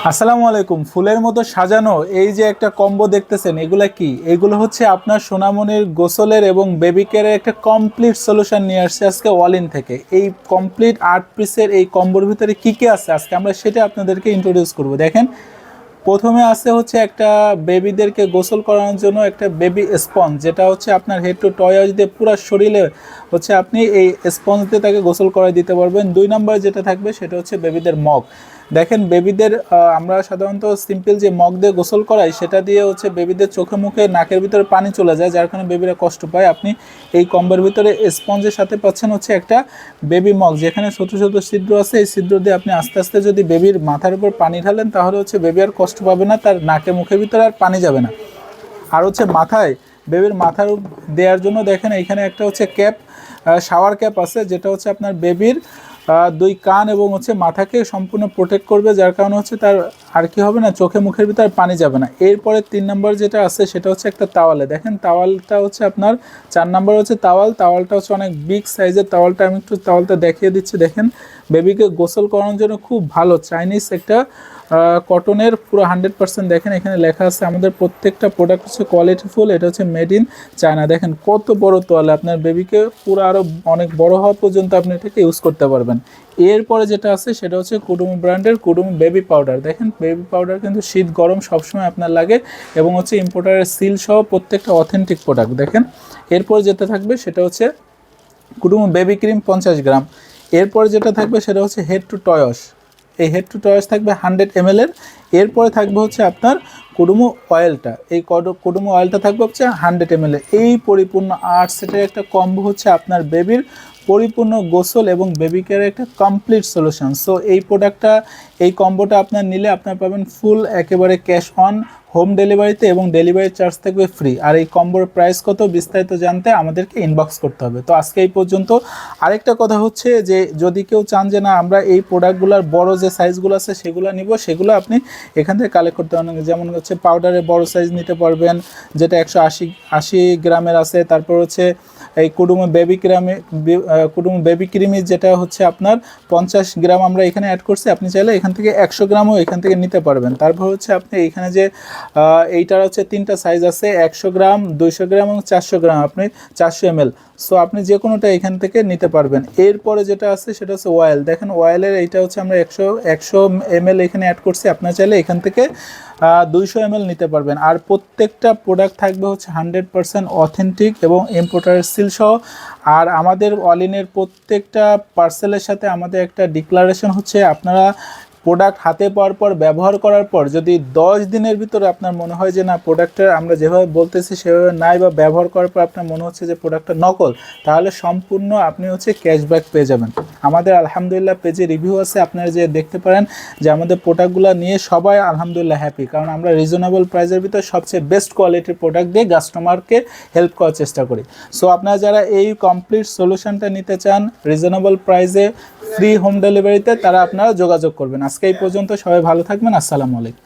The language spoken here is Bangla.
আসসালামু আলাইকুম। ফুলের মতো সাজানো এই যে একটা কম্বো দেখতেছেন, এগুলা কি? এগুলো হচ্ছে আপনার সোনামণির গোসলের এবং বেবি কেয়ারের একটা কমপ্লিট সলিউশন নিয়ে আসছে আজকে ওয়ালিন থেকে। এই কমপ্লিট 8 পিসের এই কম্বোর ভিতরে কি কি আছে আজকে আমরা সেটা আপনাদেরকে ইন্ট্রোডিউস করব। দেখেন, প্রথমে আছে হচ্ছে একটা বেবিদেরকে গোসল করানোর জন্য একটা বেবি স্পঞ্জ, যেটা হচ্ছে আপনার হেড টু টয় ওয়াশ দিয়ে পুরো শরীরে হচ্ছে আপনি এই স্পঞ্জ দিয়ে তাকে গোসল করাই দিতে পারবেন। 2 নম্বর যেটা থাকবে সেটা হচ্ছে বেবিদের মগ। দেখেন, বেবিদের আমরা সাধারণত সিম্পল যে মগ দিয়ে গোসল করাই সেটা দিয়ে হচ্ছে বেবিদের চোখে মুখে নাকের ভিতরে পানি চলে যায়, যার কারণে বেবিরা কষ্ট পায়। আপনি এই কম্বোর ভিতরে স্পঞ্জের সাথে পাচ্ছেন হচ্ছে একটা বেবি মগ, যেখানে ছোটো ছোটো ছিদ্র আছে। এই ছিদ্র দিয়ে আপনি আস্তে আস্তে যদি বেবির মাথার উপর পানি ঢালেন তাহলে হচ্ছে বেবি আর কষ্ট পাবে না, তার নাকে মুখের ভিতরে আর পানি যাবে না। আর হচ্ছে মাথায়, বেবির মাথার দেওয়ার জন্য দেখেন এইখানে একটা হচ্ছে ক্যাপ, শাওয়ার ক্যাপ আছে, যেটা হচ্ছে আপনার বেবির 2 কান এবং হচ্ছে মাথাকে সম্পূর্ণ প্রোটেক্ট করবে, যার কারণে হচ্ছে তার আর কি হবে না, চোখে মুখের ভিতরে পানি যাবে না। এরপরে 3 নম্বর যেটা আছে সেটা হচ্ছে একটা তাওয়ালে। দেখেন, তাওয়ালটা হচ্ছে আপনার 4 নম্বর হচ্ছে তাওয়ালটা হচ্ছে অনেক বিগ সাইজের তাওয়ালটা। আমি একটু তাওয়ালটা দেখিয়ে দিচ্ছি। দেখেন, বেবিকে গোসল করানোর জন্য খুব ভালো চাইনিজ একটা কটনের পুরো 100%। দেখেন, এখানে লেখা আছে আমাদের প্রত্যেকটা প্রোডাক্ট হচ্ছে কোয়ালিটিফুল, এটা হচ্ছে মেড ইন চায়না। দেখেন কত বড় তোয়ালে, আপনার বেবিকে পুরো আরও অনেক বড় হওয়া পর্যন্ত আপনি এটাকে ইউজ করতে পারবেন। এরপরে যেটা আছে সেটা হচ্ছে কুডুমি ব্র্যান্ডের কুডুমি বেবি পাউডার। দেখেন, বেবি পাউডার কিন্তু শীত গরম সবসময় আপনার লাগে এবং হচ্ছে ইম্পোর্টারের সিল সহ প্রত্যেকটা অথেন্টিক প্রোডাক্ট। দেখেন, এরপর যেটা থাকবে সেটা হচ্ছে কুডুমি বেবি ক্রিম 50 গ্রাম। এরপরে যেটা থাকবে সেটা হচ্ছে হেড টু টয় ওয়াশ। এই হেড টু টয় ওয়াশ থাকবে 100 ml এর। এরপরে থাকবে হচ্ছে আপনার কুডুমু অয়েলটা। এই কুডুমু অয়েলটা থাকবে হচ্ছে 100 ml এর। এই পরিপূর্ণ 8 সেটের একটা কম্বো হচ্ছে আপনার বেবির পরিপূর্ণ গোসল এবং বেবি কেয়ারের একটা কমপ্লিট সলিউশন। সো এই প্রোডাক্টটা, এই কম্বোটা আপনার নিলে আপনার পাবেন ফুল একেবারে ক্যাশ অন হোম ডেলিভারিতে এবং ডেলিভারি চার্জ থাকবে ফ্রি। আর এই কম্বোর প্রাইস কত বিস্তারিত জানতে আমাদেরকে ইনবক্স করতে হবে। তো আজকে এই পর্যন্ত। আরেকটা কথা হচ্ছে যে যদি কেউ চান যে না আমরা এই প্রোডাক্টগুলোর বড় যে সাইজগুলো আছে সেগুলো নিব, সেগুলো আপনি এখান থেকে কালেক্ট করতে পারেন। যেমন হচ্ছে পাউডারের বড় সাইজ নিতে পারবেন, যেটা 180 গ্রামের আছে। তারপর হচ্ছে এই কুডুমু বেবি ক্রিমি যেটা হচ্ছে আপনার 50 গ্রাম আমরা এখানে অ্যাড করছি। আপনি চাইলে এখান থেকে 100 গ্রামও এখান থেকে নিতে পারবেন। তারপর হচ্ছে আপনি এইখানে যে এইটার হচ্ছে 3টা সাইজ আছে, 100 গ্রাম, 200 গ্রাম এবং 400 গ্রাম, আপনি 400 ml। সো আপনি যে কোনোটা এখান থেকে নিতে পারবেন। এরপরে যেটা আছে সেটা হচ্ছে অয়েল। দেখেন, অয়েলের এইটা হচ্ছে আমরা 100 ml এখানে অ্যাড করছি। আপনার চাইলে এখান থেকে 200 ml নিতে পারবেন। আর প্রত্যেকটা প্রোডাক্ট থাকবে হচ্ছে 100% অথেন্টিক এবং ইম্পোর্টারের সিল সহ। আর আমাদের অলিনের প্রত্যেকটা পার্সেলের সাথে আমাদের একটা ডিক্লারেশন হচ্ছে, আপনারা প্রোডাক্ট হাতে পাওয়ার পর ব্যবহার করার পর যদি 10 দিনের ভিতরে আপনার মনে হয় যে না প্রোডাক্টটা আমরা যেভাবে বলতেছি সেভাবে নাই, বা ব্যবহার করার পর আপনার মনে হচ্ছে যে প্রোডাক্টটা নকল, তাহলে সম্পূর্ণ আপনি হচ্ছে ক্যাশব্যাক পেয়ে যাবেন। আমাদের আলহামদুলিল্লাহ পেজে রিভিউ আছে, আপনারা যে দেখতে পারেন যে আমাদের প্রোডাক্টগুলো নিয়ে সবাই আলহামদুলিল্লাহ হ্যাপি, কারণ আমরা রিজনেবল প্রাইসের ভিতরে সবচেয়ে বেস্ট কোয়ালিটির প্রোডাক্ট দিয়ে কাস্টমারকে হেল্প করার চেষ্টা করি। সো আপনারা যারা এই কমপ্লিট সলিউশনটা নিতে চান রিজনেবল প্রাইসে ফ্রি হোম ডেলিভারিতে, তারা আপনারা যোগাযোগ করবেন। আজকে এই পর্যন্ত, সবাই ভালো থাকবেন। আসসালামু আলাইকুম।